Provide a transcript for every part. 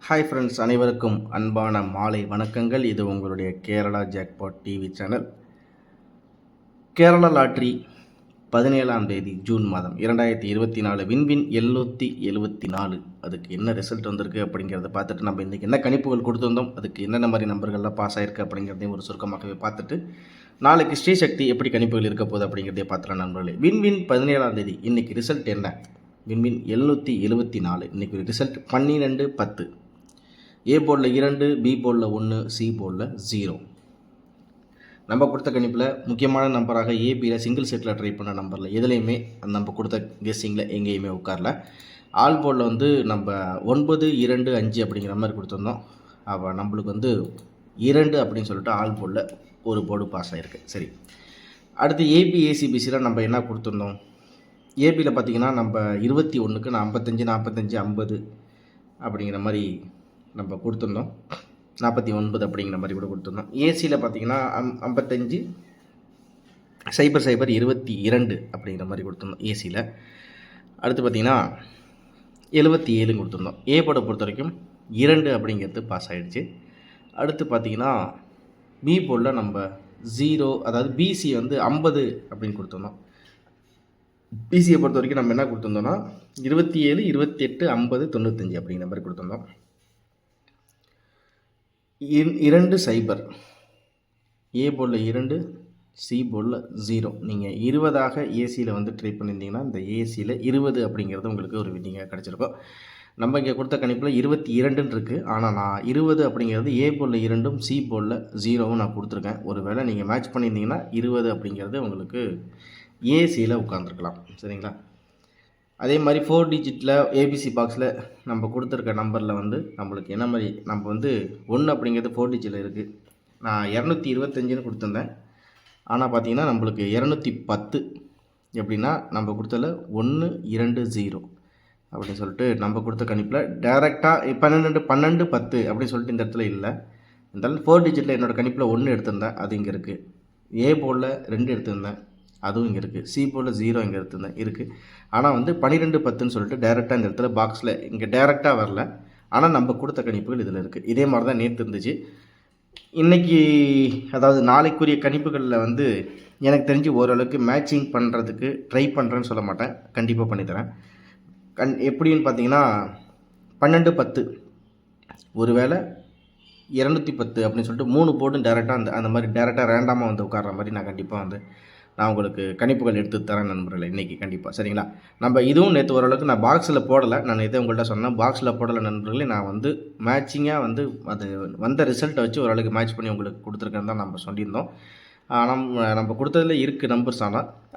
Hi friends, அனைவருக்கும் அன்பான மாலை வணக்கங்கள். இது உங்களுடைய Kerala jackpot TV channel. Kerala lottery 17ஆம் தேதி ஜூன் மாதம் 2024 வின்வின் 774. அதுக்கு என்ன ரிசல்ட் வந்திருக்கு அப்படிங்கிறத பார்த்துட்டு நம்ம இன்றைக்கி என்ன கணிப்புகள் கொடுத்துருந்தோம், அதுக்கு என்னென்ன மாதிரி நம்பர்கள்லாம் பாஸ் ஆகிருக்கு அப்படிங்கிறதையும் ஒரு சுருக்கமாகவே பார்த்துட்டு நாளைக்கு ஸ்ரீசக்தி எப்படி கணிப்புகள் இருக்க போகுது அப்படிங்கிறதே பார்த்துலாம் நண்பர்களே. வின்வின் 17ஆம் தேதி இன்றைக்கி ரிசல்ட் என்ன? வின்வின் 774. இன்றைக்கி ரிசல்ட் 12-10. ஏ போர்டில் 2, பி போர்டில் 1, சி போர்டில் 0. நம்ம கொடுத்த கணிப்பில் முக்கியமான நம்பராக ஏபியில் சிங்கிள் செட்டில் ட்ரை பண்ண நம்பரில் எதுலேயுமே நம்ம கொடுத்த கெஸ்ஸிங்கில் எங்கேயுமே உட்காரல. ஆல் போர்டில் நம்ம 9, 2, 5 அப்படிங்கிற மாதிரி கொடுத்துருந்தோம். அப்போ நம்மளுக்கு 2 அப்படின்னு சொல்லிட்டு ஆல் போர்டில் ஒரு போர்டு பாஸ் ஆகிருக்கு. சரி, அடுத்து ஏபி ஏசிபிசியில் நம்ம என்ன கொடுத்துருந்தோம்? ஏபியில் பார்த்திங்கன்னா நம்ம 21க்கு 55, 45, 50 அப்படிங்கிற மாதிரி நம்ம கொடுத்துருந்தோம். 49 அப்படிங்கிற மாதிரி கூட கொடுத்துருந்தோம். ஏசியில் பார்த்திங்கன்னா 55, 00, 22 அப்படிங்கிற மாதிரி கொடுத்துருந்தோம் ஏசியில். அடுத்து பார்த்திங்கன்னா 77 கொடுத்துருந்தோம். ஏ போர்டை பொறுத்த வரைக்கும் 2 அப்படிங்கிறது பாஸ் ஆகிடுச்சு. அடுத்து பார்த்திங்கன்னா பி போர்டில் நம்ம 0, அதாவது பிசி 50 அப்படின்னு கொடுத்துருந்தோம். பிசியை பொறுத்த வரைக்கும் நம்ம என்ன கொடுத்துருந்தோம்னா 27, 28, 50, 95 அப்படிங்கிற மாதிரி கொடுத்துருந்தோம். 2-0 ஏ போர்டில் 2, சி போர்டில் 0. நீங்கள் 20ஆக ஏசியில் ட்ரை பண்ணியிருந்தீங்கன்னா இந்த ஏசியில் 20 அப்படிங்கிறது உங்களுக்கு ஒரு வின்னிங்காக கிடச்சிருக்கும். நம்ம இங்கே கொடுத்த கணிப்பில் 22 இருக்குது. ஆனால் நான் 20 அப்படிங்கிறது ஏ போர்டில் 2ம் சி போர்டில் 0வும் நான் கொடுத்துருக்கேன். ஒரு வேளை நீங்கள் மேட்ச் பண்ணியிருந்தீங்கன்னா 20 அப்படிங்கிறது உங்களுக்கு ஏசியில் உட்காந்துருக்கலாம். சரிங்களா? அதே மாதிரி 4 டிஜிட்டில் ஏபிசி பாக்ஸில் நம்ம கொடுத்துருக்க நம்பரில் நம்மளுக்கு என்ன மாதிரி நம்ம 1 அப்படிங்கிறது 4 டிஜிட்டில் இருக்குது. நான் 225ன்னு கொடுத்துருந்தேன். ஆனால் பார்த்தீங்கன்னா நம்மளுக்கு 210 எப்படின்னா நம்ம கொடுத்ததில் 1, 2, 0 அப்படின்னு சொல்லிட்டு நம்ம கொடுத்த கணிப்பில் டேரெக்டாக 12, 10 அப்படின்னு சொல்லிட்டு இந்த இடத்துல இல்லை. இருந்தாலும் 4 டிஜிட்டில் என்னோடய கணிப்பில் 1 எடுத்திருந்தேன், அது இங்கே இருக்குது. ஏ போர்டில் 2 எடுத்திருந்தேன், அதுவும் இங்கே இருக்குது. சி போர்டில் 0 இங்கே எடுத்திருந்தேன், இருக்குது. ஆனால் 12, 10ன்னு சொல்லிட்டு டேரெக்டாக இந்த இடத்துல பாக்ஸில் இங்கே டேரெக்டாக வரல. ஆனால் நம்ம கொடுத்த கணிப்புகள் இதில் இருக்குது. இதே மாதிரி தான் நேற்று இருந்துச்சு. இன்றைக்கி அதாவது நாளைக்குரிய கணிப்புகளில் எனக்கு தெரிஞ்சு ஓரளவுக்கு மேட்சிங் பண்ணுறதுக்கு ட்ரை பண்ணுறேன்னு சொல்ல மாட்டேன், கண்டிப்பாக பண்ணித்தரேன். எப்படின்னு பார்த்தீங்கன்னா 12, 10 ஒரு வேளை 210 அப்படின்னு சொல்லிட்டு 3 போர்டும் டேரெக்டாக அந்த மாதிரி டேரெக்டாக ரேண்டமாக உட்கார்ற மாதிரி நான் கண்டிப்பாக நான் உங்களுக்கு கணிப்புகள் எடுத்து தரேன் நண்பர்களே இன்றைக்கி கண்டிப்பாக. சரிங்களா? நம்ம இதுவும் நேற்று ஓரளவுக்கு நான் பாக்ஸில் போடலை. நான் நேற்று உங்கள்கிட்ட சொன்னேன் பாக்ஸில் போடலை நண்பர்களே. நான் மேட்சிங்காக அது வந்த ரிசல்ட்டை வச்சு ஓரளவுக்கு மேட்ச் பண்ணி உங்களுக்கு கொடுத்துருக்கேன்னு தான் நம்ம சொல்லியிருந்தோம். நம்ம கொடுத்ததில் இருக்குது நம்பர்ஸ்.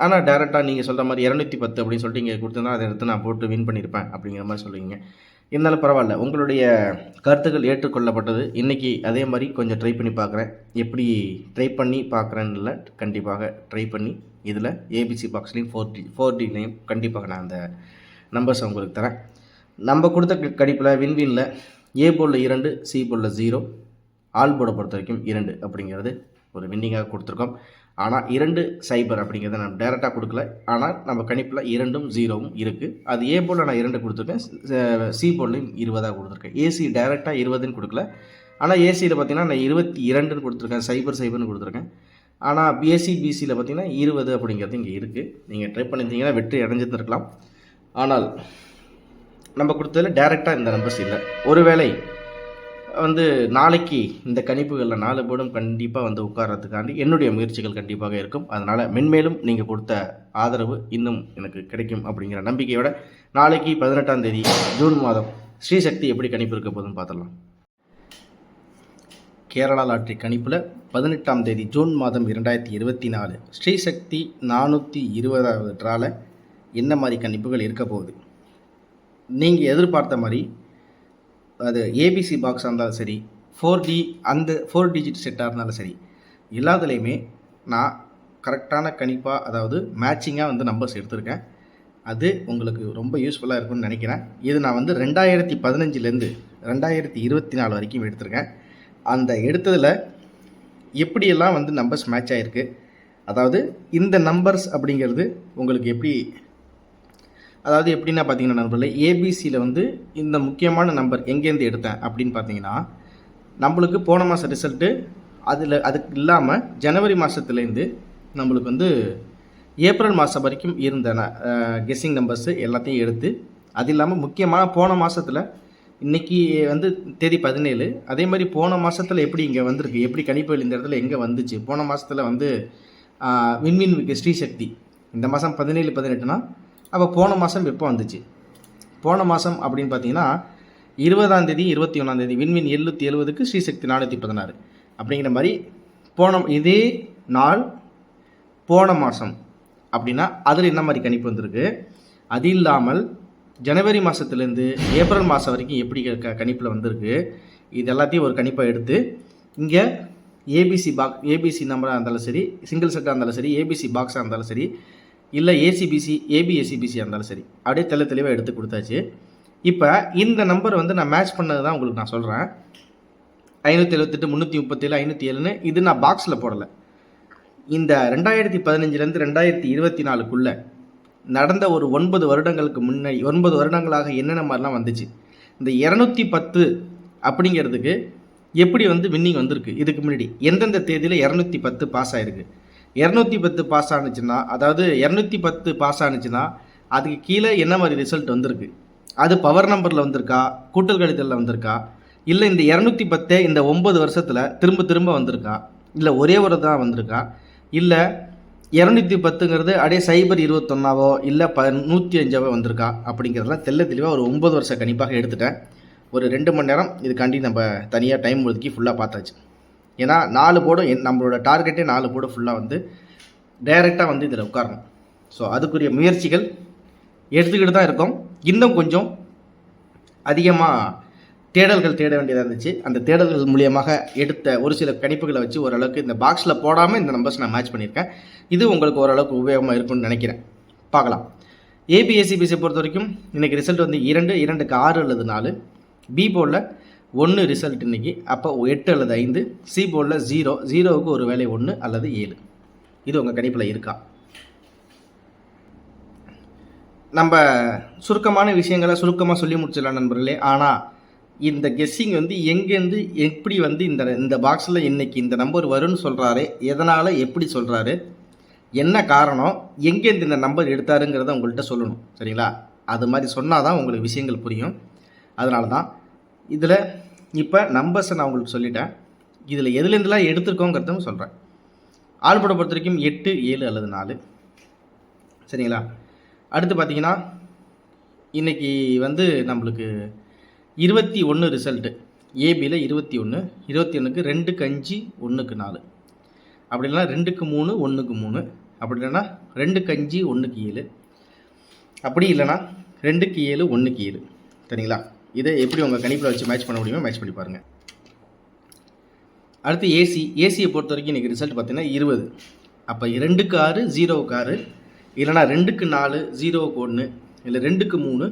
ஆனால் டேரெக்டாக நீங்கள் சொல்கிற மாதிரி 210 அப்படின்னு சொல்லிட்டு இங்கே கொடுத்துருந்தா அதை எடுத்து நான் போட்டு வின் பண்ணியிருப்பேன் அப்படிங்கிற மாதிரி சொல்லுவீங்க. இருந்தாலும் பரவாயில்ல, உங்களுடைய கருத்துக்கள் ஏற்றுக்கொள்ளப்பட்டது. இன்றைக்கி அதே மாதிரி கொஞ்சம் ட்ரை பண்ணி பார்க்குறேன். எப்படி ட்ரை பண்ணி பார்க்குறேன்னு இல்லை, கண்டிப்பாக ட்ரை பண்ணி இதில் ஏபிசி பாக்ஸ்லேயும் 4Dலையும் கண்டிப்பாக நான் அந்த நம்பர்ஸை உங்களுக்கு தரேன். நம்ம கொடுத்த கணிப்பில் வின்வினில் ஏ போர்டில் 2, சி போர்டில் 0, ஆல் போர்டை பொறுத்த வரைக்கும் 2 அப்படிங்கிறது ஒரு வின்னிங்காக கொடுத்துருக்கோம். ஆனால் 2-0 அப்படிங்கிறத நான் டேரெக்டாக கொடுக்கல. ஆனால் நம்ம கணிப்பில் 2ம் 0வும் இருக்குது. அது ஏ போர்டில் நான் 2 கொடுத்துருக்கேன், சி போர்ட்லையும் 20 கொடுத்துருக்கேன். ஏசி டேரெக்டாக 20ன்னு கொடுக்கல. ஆனால் ஏசியில் பார்த்தீங்கன்னா நான் 22ன்னு கொடுத்துருக்கேன், 00ன்னு கொடுத்துருக்கேன். ஆனால் பிசியில் பார்த்தீங்கன்னா 20 அப்படிங்கிறது இங்கே இருக்குது. நீங்கள் ட்ரை பண்ணியிருந்தீங்கன்னா வெற்றி அடைஞ்சிருந்துருக்கலாம். ஆனால் நம்ம கொடுத்ததில் டேரெக்டாக இந்த நம்பர்ஸ் இல்லை. ஒருவேளை நாளைக்கு இந்த கணிப்புகளில் 4 போர்டும் கண்டிப்பாக உட்கார்றதுக்காண்டி என்னுடைய முயற்சிகள் கண்டிப்பாக இருக்கும். அதனால் மென்மேலும் நீங்கள் கொடுத்த ஆதரவு இன்னும் எனக்கு கிடைக்கும் அப்படிங்கிற நம்பிக்கையோட நாளைக்கு 18ஆம் தேதி ஜூன் மாதம் ஸ்ரீசக்தி எப்படி கணிப்பு இருக்க போதுன்னு பார்த்துடலாம். கேரளா லாட்ரி கணிப்பில் 18ஆம் தேதி ஜூன் மாதம் 2024 ஸ்ரீசக்தி 420வது ட்ராவில் என்ன மாதிரி கணிப்புகள் இருக்க போகுது? நீங்கள் எதிர்பார்த்த மாதிரி அது ஏபிசி பாக்ஸாக இருந்தாலும் சரி, 4D அந்த 4 டிஜிட் செட்டாக இருந்தாலும் சரி, எல்லாத்துலேயுமே நான் கரெக்டான கணிப்பாக, அதாவது மேட்சிங்காக நம்பர்ஸ் எடுத்திருக்கேன். அது உங்களுக்கு ரொம்ப யூஸ்ஃபுல்லாக இருக்கும்னு நினைக்கிறேன். இது நான் 2015லேருந்து 2024 வரைக்கும் எடுத்திருக்கேன். அந்த எடுத்ததில் எப்படியெல்லாம் நம்பர்ஸ் மேட்ச் ஆகிருக்கு, அதாவது இந்த நம்பர்ஸ் அப்படிங்கிறது உங்களுக்கு எப்படி அதாவது எப்படின்னா பார்த்தீங்கன்னா நண்பர்களே, ஏபிசியில் வந்து இந்த முக்கியமான நம்பர் எங்கேருந்து எடுத்தேன் அப்படின்னு பார்த்தீங்கன்னா, நம்மளுக்கு போன மாதம் ரிசல்ட்டு அதுக்கு இல்லாமல் ஜனவரி மாதத்துலேருந்து நம்மளுக்கு வந்து ஏப்ரல் மாதம் வரைக்கும் இருந்த கெஸ்ஸிங் நம்பர்ஸு எல்லாத்தையும் எடுத்து, அது இல்லாமல் முக்கியமாக போன மாதத்தில் இன்றைக்கி வந்து தேதி 17, அதே மாதிரி போன மாதத்தில் எப்படி இங்கே வந்திருக்கு, எப்படி கணிப்புகள் இந்த இடத்துல எங்கே வந்துச்சு, போன மாதத்தில் வந்து விண்மின் ஸ்ரீசக்தி இந்த மாதம் 17, 18னா அப்போ போன மாதம் எப்போ வந்துச்சு, போன மாதம் அப்படின்னு பார்த்தீங்கன்னா 20ஆம் தேதி 21ஆம் தேதி விண்மின் 770க்கு ஸ்ரீசக்தி 416 அப்படிங்கிற மாதிரி இதே நாள் போன மாதம் அப்படின்னா அதில் என்ன மாதிரி கணிப்பு வந்திருக்கு. அது இல்லாமல் ஜனவரி மாதத்துலேருந்து ஏப்ரல் மாதம் வரைக்கும் எப்படி கணிப்பில் வந்திருக்கு, இது எல்லாத்தையும் ஒரு கணிப்பாக எடுத்து இங்கே ஏபிசி நம்பராக இருந்தாலும் சரி, சிங்கிள் செட்டாக இருந்தாலும் சரி, ஏபிசி பாக்ஸாக இருந்தாலும் சரி, இல்லை ஏசிபிசியாக இருந்தாலும் சரி, அப்படியே தெளிவாக எடுத்து கொடுத்தாச்சு. இப்போ இந்த நம்பர் வந்து நான் மேட்ச் பண்ணது தான் உங்களுக்கு நான் சொல்கிறேன். 578, 337, 507ன்னு இது நான் பாக்ஸில் போடலை. இந்த 2015லேருந்து 2024க்குள்ளே நடந்த ஒரு 9 வருடங்களுக்கு முன்னாடி 9 வருடங்களாக என்னென்ன மாதிரிலாம் வந்துச்சு, இந்த 210 அப்படிங்கிறதுக்கு எப்படி வந்து வின்னிங் வந்திருக்கு, இதுக்கு முன்னாடி எந்தெந்த தேதியில் 210 பாஸ் ஆகிருக்கு. 210 பாஸ் ஆனிச்சுன்னா, அதாவது 210 பாஸ் ஆனிச்சுன்னா அதுக்கு கீழே என்ன மாதிரி ரிசல்ட் வந்திருக்கு, அது பவர் நம்பரில் வந்திருக்கா, கூட்டல் கழித்தலில் வந்திருக்கா, இல்லை இந்த 210 இந்த 9 வருஷத்தில் திரும்ப வந்திருக்கா, இல்லை ஒரே ஒரு தான் வந்திருக்கா, இல்லை 210ங்கிறது அப்படியே 021ஆவோ இல்லை 105ஆவோ வந்திருக்கா அப்படிங்கிறதுலாம் தெளிவாக ஒரு 9 வருஷ கணிப்பாக எடுத்துட்டேன். ஒரு 2 மணி நேரம் இதுக்காண்டி நம்ம தனியாக டைம் ஒதுக்கி ஃபுல்லாக பார்த்தாச்சு. ஏன்னா 4 போர்டும் நம்மளோட டார்கெட்டே 4 போர்டு ஃபுல்லாக வந்து டைரெக்டாக வந்து இதில் உட்காரணும். ஸோ அதுக்குரிய முயற்சிகள் எடுத்துக்கிட்டு தான் இருக்கோம். இன்னும் கொஞ்சம் அதிகமாக தேடல்கள் தேட வேண்டியதாக இருந்துச்சு. அந்த தேடல்கள் மூலியமாக எடுத்த ஒரு சில கணிப்புகளை வச்சு ஓரளவுக்கு இந்த பாக்ஸில் போடாமல் இந்த நம்பர்ஸ் நான் மேட்ச் பண்ணியிருக்கேன். இது உங்களுக்கு ஓரளவுக்கு உபயோகமாக இருக்கும்னு நினைக்கிறேன். பார்க்கலாம். ஏபிஎஸ்சிபிசியை பொறுத்த வரைக்கும் இன்றைக்கி ரிசல்ட் வந்து 2க்கு 6 அல்லது 4, பி போர்டில் 1 ரிசல்ட் இன்றைக்கி, அப்போ 8 அல்லது 5, சி போர்டில் 0க்கு ஒரு வேலை 1 அல்லது 7. இது உங்கள் கணிப்பில் இருக்கா? நம்ம சுருக்கமான விஷயங்களை சுருக்கமாக சொல்லி முடிச்சிடலாம் நண்பர்களே. ஆனால் இந்த கெஸ்ஸிங் வந்து எங்கேருந்து எப்படி வந்து இந்த பாக்ஸில் இன்றைக்கி இந்த நம்பர் வரும்னு சொல்கிறாரு, எதனால் எப்படி சொல்கிறாரு, என்ன காரணம், எங்கேருந்து இந்த நம்பர் எடுத்தாருங்கிறத உங்கள்கிட்ட சொல்லணும். சரிங்களா? அது மாதிரி சொன்னால் தான் உங்களுக்கு விஷயங்கள் புரியும். அதனால தான் இதில் இப்போ நம்பர்ஸை நான் உங்களுக்கு சொல்லிட்டேன். இதில் எதுலேருந்துலாம் எடுத்துருக்கோங்கிறதும் சொல்கிறேன். ஆள்பட பொறுத்த வரைக்கும் 8, 7 அல்லது 4. சரிங்களா? அடுத்து பார்த்தீங்கன்னா இன்றைக்கி வந்து நம்மளுக்கு 21 ரிசல்ட்டு, ஏபியில் 21க்கு 2க்கு 5, 1க்கு 4, அப்படி இல்லைனா 2க்கு 3, 1க்கு 3, அப்படி இல்லைனா 2க்கு 5, 1க்கு 7, அப்படி இல்லைனா 2க்கு 7, 1க்கு 7. சரிங்களா? இதை எப்படி உங்கள் கணிப்பில் வச்சு மேட்ச் பண்ண முடியுமோ மேட்ச் பண்ணி பாருங்கள். அடுத்து ஏசியை பொறுத்த வரைக்கும் இன்றைக்கி ரிசல்ட் பார்த்தீங்கன்னா 20. அப்போ 2க்கு 6, 0க்கு 6, இல்லைனா 2க்கு 4, 0க்கு 1, இல்லை 2க்கு 3,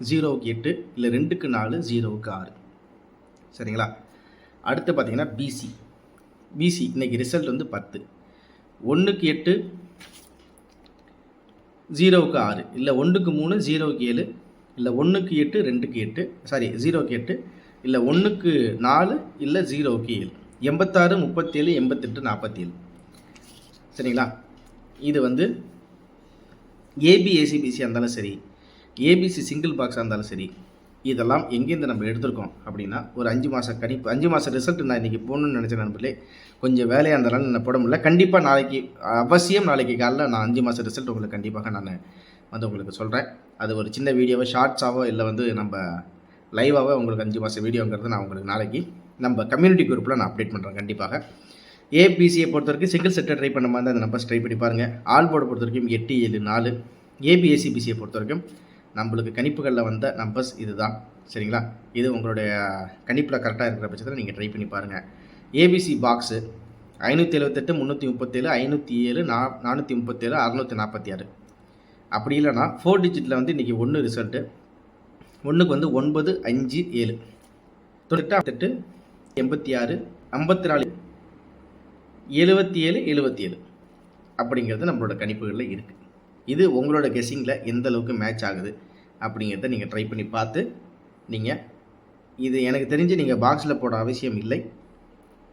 0க்கு 8, இல்லை 2க்கு 4, 0க்கு 6. சரிங்களா? அடுத்து பார்த்தீங்கன்னா பிசி இன்றைக்கி ரிசல்ட் வந்து 10. 1க்கு 8, 0க்கு 6, இல்லை 1க்கு 3, 0க்கு 7, இல்லை 1க்கு 8, 2க்கு 8, 0க்கு 8, இல்லை 1க்கு 4, இல்லை 0க்கு 7. 86, 37, 88, 47. சரிங்களா? இது வந்து ஏசிபிசியாக இருந்தாலும் சரி, ஏபிசி சிங்கிள் பாக்ஸாக இருந்தாலும் சரி, இதெல்லாம் எங்கேருந்து நம்ம எடுத்திருக்கோம் அப்படின்னா ஒரு 5 மாத கணிப்பு, 5 மாத ரிசல்ட் நான் இன்றைக்கி போகணுன்னு நினச்சேன் நண்பர்களே. கொஞ்சம் வேலையாக இருந்தாலும் நான் போட முடியல. கண்டிப்பாக நாளைக்கு காலைல நான் 5 மாத ரிசல்ட் உங்களுக்கு கண்டிப்பாக நான் வந்து உங்களுக்கு சொல்கிறேன். அது ஒரு சின்ன வீடியோவோ ஷார்ட்ஸாவோ இல்லை வந்து நம்ம லைவாகவே உங்களுக்கு 5 மாத வீடியோங்கிறது நான் உங்களுக்கு நாளைக்கு நம்ம கம்யூனிட்டி குரூப்பில் நான் அப்டேட் பண்ணுறேன். கண்டிப்பாக ஏபிசியை பொறுத்த வரைக்கும் சிங்கிள் செட்டை ட்ரை பண்ண மாதிரி அந்த நம்பர்ஸ் ட்ரை பண்ணி பாருங்கள். ஆல் போர்டை பொறுத்த வரைக்கும் 8, 7, 4. ஏபிஎஸ்சிபிசியை பொறுத்த வரைக்கும் நம்மளுக்கு கணிப்புகளில் வந்த நம்பர்ஸ் இது தான். சரிங்களா? இது உங்களுடைய கணிப்பில் கரெக்டாக இருக்கிற பட்சத்தில் நீங்கள் ட்ரை பண்ணி பாருங்கள். ABC box 578, 337, 507, 437, 646. அப்படி இல்லைனா 4 டிஜிட்டில் வந்து இன்றைக்கி 1 ரிசல்ட்டு, 1க்கு வந்து 9, 5, 7, 98, 86, 54, 77, 77 அப்படிங்கிறது நம்மளோட கணிப்புகளில் இருக்குது. இது உங்களோட கெஸ்ஸிங்கில் எந்த அளவுக்கு மேட்ச் ஆகுது அப்படிங்கிறத நீங்கள் ட்ரை பண்ணி பார்த்து நீங்கள் இது எனக்கு தெரிஞ்சு நீங்கள் பாக்ஸில் போட அவசியம் இல்லை,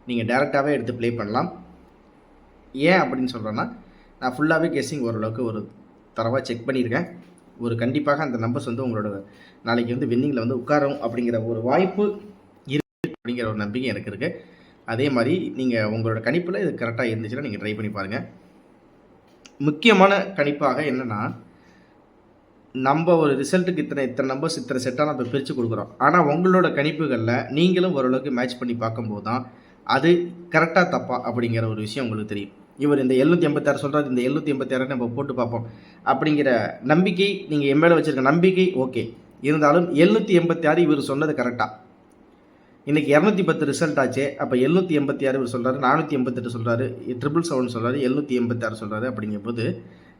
நீங்கள் டேரெக்டாகவே எடுத்து ப்ளே பண்ணலாம். ஏன் அப்படின்னு சொல்கிறேன்னா, நான் ஃபுல்லாகவே கெஸ்ஸிங் ஓரளவுக்கு ஒரு தரவாக செக் பண்ணியிருக்கேன். ஒரு கண்டிப்பாக அந்த நம்பர்ஸ் வந்து உங்களோட நாளைக்கு வந்து வின்னிங்கில் வந்து உட்காரும் அப்படிங்கிற ஒரு வாய்ப்பு இருக்குது அப்படிங்கிற ஒரு நம்பிக்கை எனக்கு இருக்குது. அதே மாதிரி நீங்கள் உங்களோட கணிப்பில் இது கரெக்டாக இருந்துச்சுன்னா நீங்கள் ட்ரை பண்ணி பாருங்கள். முக்கியமான கணிப்பாக என்னென்னா, நம்ம ஒரு ரிசல்ட்டுக்கு இத்தனை நம்பர்ஸ் இத்தனை செட்டாக நம்ம பிரித்து கொடுக்குறோம். ஆனால் உங்களோட கணிப்புகளில் நீங்களும் ஓரளவுக்கு மேட்ச் பண்ணி பார்க்கும்போது தான் அது கரெக்டாக தப்பா அப்படிங்கிற ஒரு விஷயம் உங்களுக்கு தெரியும். இவர் இந்த 786 சொல்கிறார், இந்த 786 நம்ம போட்டு பார்ப்போம் அப்படிங்கிற நம்பிக்கை நீங்கள் என் மேலே வச்சுருக்க நம்பிக்கை ஓகே. இருந்தாலும் 786 இவர் சொன்னது கரெக்டாக. இன்றைக்கி 210 ரிசல்ட் ஆச்சு. அப்போ 786 இவர் சொல்கிறாரு, 488 சொல்கிறாரு, 777 சொல்கிறாரு, 786 சொல்கிறாரு. அப்படிங்கும்போது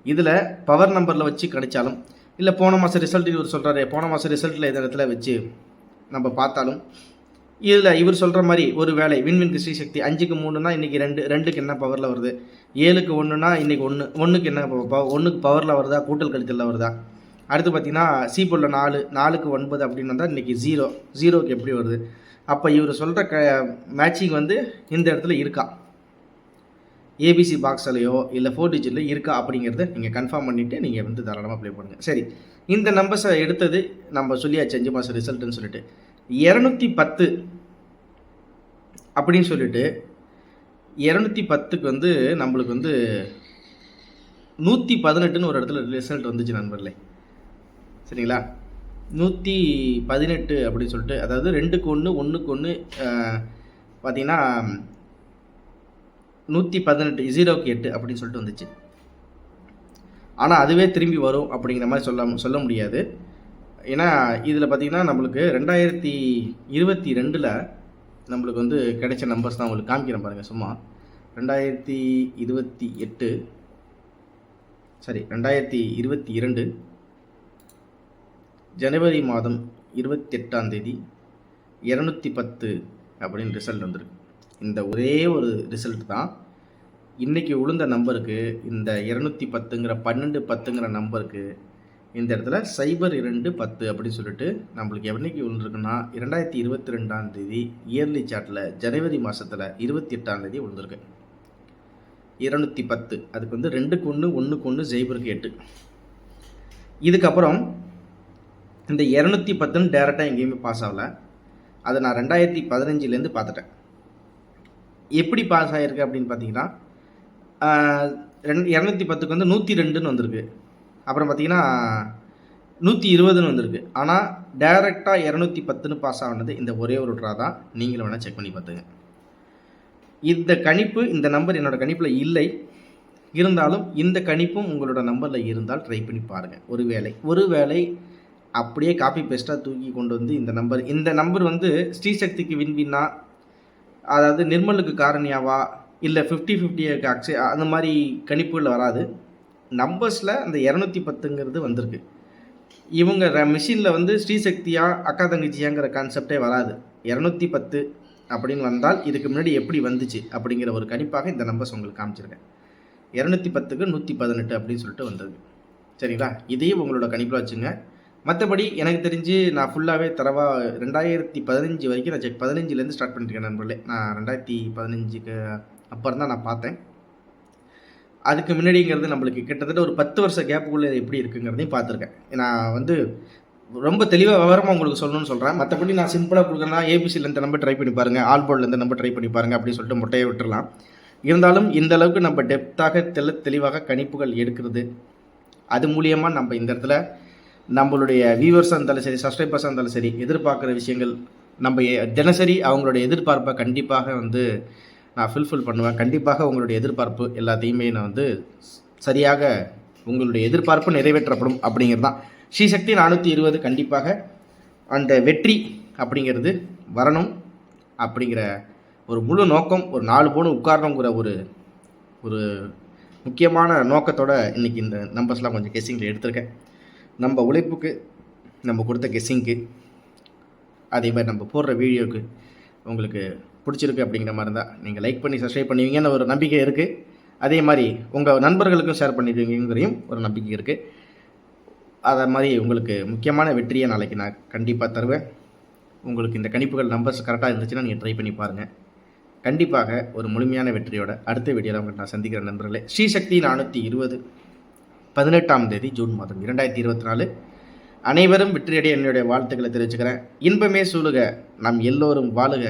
இதில் பவர் நம்பரில் வச்சு கிடைச்சாலும், இல்லை போன மாதம் ரிசல்ட் இவர் சொல்கிறாரு, போன மாதம் ரிசல்ட்டில் எந்த இடத்துல வச்சு நம்ம பார்த்தாலும், இதில் இவர் சொல்கிற மாதிரி ஒரு வேலை விண்வின் ஸ்ரீ சக்தி 5க்கு 3னா இன்றைக்கி 2க்கு என்ன பவரில் வருது, 7க்கு 1னா இன்றைக்கி 1க்கு என்ன 1க்கு பவரில் வருதா, கூட்டல் கழித்தலில் வருதா. அடுத்து பார்த்திங்கன்னா சி போல் 4க்கு 9 அப்படின்னு வந்தால் இன்றைக்கி 0க்கு எப்படி வருது. அப்போ இவர் சொல்கிற மேட்சிங் வந்து இந்த இடத்துல இருக்கா, ஏபிசி பாக்ஸ்லையோ இல்லை 4 டிஜிட்டில் இருக்கா அப்படிங்கிறத நீங்கள் கன்ஃபார்ம் பண்ணிவிட்டு நீங்கள் வந்து தாராளமாக ப்ளே பண்ணுங்கள். சரி, இந்த நம்பர்ஸை எடுத்தது நம்ம சொல்லியாச்சு 5 மாதம் ரிசல்ட்டுன்னு சொல்லிட்டு 210 அப்படின்னு சொல்லிட்டு 210க்கு வந்து நம்மளுக்கு வந்து 118ன்னு ஒரு இடத்துல ரிசல்ட் வந்துச்சு நண்பர்களே. சரிங்களா, 118 அப்படின்னு சொல்லிட்டு, அதாவது 2க்கு 1 1க்கு 1 பார்த்தீங்கன்னா 118 0க்கு 8 அப்படின்னு சொல்லிட்டு வந்துச்சு. ஆனால் அதுவே திரும்பி வரும் அப்படிங்கிற மாதிரி சொல்ல முடியாது. ஏன்னா இதில் பார்த்திங்கன்னா நம்மளுக்கு 2022 நம்மளுக்கு வந்து கிடைச்ச நம்பர்ஸ் தான் உங்களுக்கு காமிக்கிறேன் பாருங்கள். சும்மா 2022 ஜனவரி மாதம் 28ஆம் தேதி 210 அப்படின்னு ரிசல்ட் வந்திருக்கு. இந்த ஒரே ஒரு ரிசல்ட் தான் இன்றைக்கி விழுந்த நம்பருக்கு, இந்த 210ங்கிற 1210ங்கிற நம்பருக்கு இந்த இடத்துல 0210 அப்படின்னு சொல்லிட்டு நம்மளுக்கு என்றைக்கு விழுந்திருக்குன்னா 2022ஆம் தேதி இயர்லி சார்ட்டில் ஜனவரி மாதத்தில் 28ஆம் தேதி விழுந்திருக்கு 210. அதுக்கு வந்து 2க்கு 1 1க்கு 1 0க்கு 8. இதுக்கப்புறம் இந்த 210ன்னு டேரெக்டாக எங்கேயுமே பாஸ் ஆகலை. அதை நான் 2015லேருந்து பார்த்துட்டேன். எப்படி பாஸ் ஆகிருக்கு அப்படின்னு பார்த்தீங்கன்னா 210க்கு வந்து 102ன்னு வந்திருக்கு. அப்புறம் பார்த்தீங்கன்னா 120ன்னு வந்திருக்கு. ஆனால் டைரெக்டாக 210ன்னு பாஸ் ஆனது இந்த ஒரே ஒரு ட்ரா தான். நீங்களும் வேணால் செக் பண்ணி பார்த்துங்க. இந்த கணிப்பு, இந்த நம்பர் என்னோடய கணிப்பில் இல்லை. இருந்தாலும் இந்த கணிப்பும் உங்களோட நம்பரில் இருந்தால் ட்ரை பண்ணி பாருங்கள். ஒருவேளை அப்படியே காப்பி பேஸ்ட்டாக தூக்கி கொண்டு வந்து இந்த நம்பர் வந்து ஸ்ரீசக்திக்கு வின்வின்னா, அதாவது நிர்மலுக்கு காரணியாவா, இல்லை 50-50 அக்ஷய், அந்த மாதிரி கணிப்புகள் வராது. நம்பர்ஸில் அந்த 210ங்கிறது வந்திருக்கு. இவங்க மிஷினில் வந்து ஸ்ரீசக்தியா அக்கா தங்கச்சியாங்கிற கான்செப்டே வராது. 210 அப்படின்னு வந்தால் இதுக்கு முன்னாடி எப்படி வந்துச்சு அப்படிங்கிற ஒரு கணிப்பாக இந்த நம்பர்ஸ் உங்களுக்கு காமிச்சிருக்கேன். 210க்கு 118 அப்படின்னு சொல்லிட்டு வந்திருக்கு. சரிங்களா, இதையும் உங்களோட கணிப்பில் வச்சுங்க. மற்றபடி எனக்கு தெரிஞ்சு நான் ஃபுல்லாகவே தரவாக 2015 வரைக்கும் நான் 15லேருந்து ஸ்டார்ட் பண்ணியிருக்கேன் நண்பர்களே. நான் 2015க்கு அப்புறம் தான் நான் பார்த்தேன். அதுக்கு முன்னாடிங்கிறது நம்மளுக்கு கிட்டத்தட்ட ஒரு 10 வருஷ கேப்புக்குள்ளே எப்படி இருக்குங்கிறதையும் பார்த்துருக்கேன். நான் வந்து ரொம்ப தெளிவாக விவரமாக உங்களுக்கு சொல்லணும்னு சொல்கிறேன். மற்றபடி நான் சிம்பிளாக கொடுக்குறேன்னா ஏபிசியில் இந்த நம்பர் ட்ரை பண்ணி பாருங்கள், ஆல் போர்டில் இந்த நம்பர் ட்ரை பண்ணி பாருங்கள் அப்படின்னு சொல்லிட்டு முட்டையை விட்டுடலாம். இருந்தாலும் இந்த அளவுக்கு நம்ம டெப்த்தாக தெளிவாக கணிப்புகள் எடுக்கிறது, அது மூலியமாக நம்ம இந்த இடத்துல நம்மளுடைய வியூவர்ஸாக இருந்தாலும் சரி, சப்ஸ்கிரைபர்ஸாக இருந்தாலும் சரி, எதிர்பார்க்குற விஷயங்கள் நம்ம தினசரி அவங்களுடைய எதிர்பார்ப்பை கண்டிப்பாக வந்து நான் ஃபுல்ஃபில் பண்ணுவேன். கண்டிப்பாக உங்களுடைய எதிர்பார்ப்பு எல்லாத்தையுமே நான் வந்து சரியாக உங்களுடைய எதிர்பார்ப்பு நிறைவேற்றப்படும் அப்படிங்கிறது தான். ஸ்ரீசக்தி 420 கண்டிப்பாக அந்த வெற்றி அப்படிங்கிறது வரணும் அப்படிங்கிற ஒரு முழு நோக்கம், ஒரு 4 பவுன் உட்காரணுங்கிற ஒரு முக்கியமான நோக்கத்தோடு இன்றைக்கி இந்த நம்பர்ஸ்லாம் கொஞ்சம் கெஸ்ஸிங்கில் எடுத்திருக்கேன். நம்ம உழைப்புக்கு, நம்ம கொடுத்த கெஸ்ஸிங்க்கு, அதே மாதிரி நம்ம போடுற வீடியோவுக்கு உங்களுக்கு பிடிச்சிருக்கு அப்படிங்கிற மாதிரி இருந்தால் நீங்கள் லைக் பண்ணி சப்ஸ்கிரைப் பண்ணுவீங்கன்னு ஒரு நம்பிக்கை இருக்குது. அதே மாதிரி உங்கள் நண்பர்களுக்கும் ஷேர் பண்ணிடுவீங்கிறதையும் ஒரு நம்பிக்கை இருக்குது. அதை மாதிரி உங்களுக்கு முக்கியமான வெற்றியை நாளைக்கு நான் கண்டிப்பாக தருவேன். உங்களுக்கு இந்த கணிப்புகள் நம்பர்ஸ் கரெக்டாக இருந்துச்சுன்னா நீங்கள் ட்ரை பண்ணி பாருங்கள். கண்டிப்பாக ஒரு முழுமையான வெற்றியோட அடுத்த வீடியோவில் உங்களுக்கு நான் சந்திக்கிறேன் நண்பர்களே. ஸ்ரீசக்தி 420 18ஆம் தேதி ஜூன் மாதம் 2024. அனைவரும் வெற்றியடைய என்னுடைய வாழ்த்துக்களை தெரிவிச்சுக்கிறேன். இன்பமே சூழுக, நாம் எல்லோரும் வாழுக.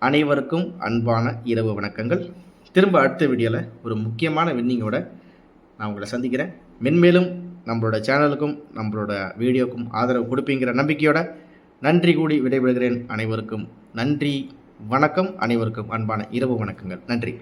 அனைவருக்கும் அன்பான இரவு வணக்கங்கள். திரும்ப அடுத்த வீடியோவில் ஒரு முக்கியமான வின்னிங்கோட நான் உங்களை சந்திக்கிறேன். மென்மேலும் நம்மளோட சேனலுக்கும் நம்மளோட வீடியோக்கும் ஆதரவு கொடுப்பீங்கிற நம்பிக்கையோட நன்றி கூடி விடைபெறுகிறேன். அனைவருக்கும் நன்றி, வணக்கம். அனைவருக்கும் அன்பான இரவு வணக்கங்கள். நன்றி.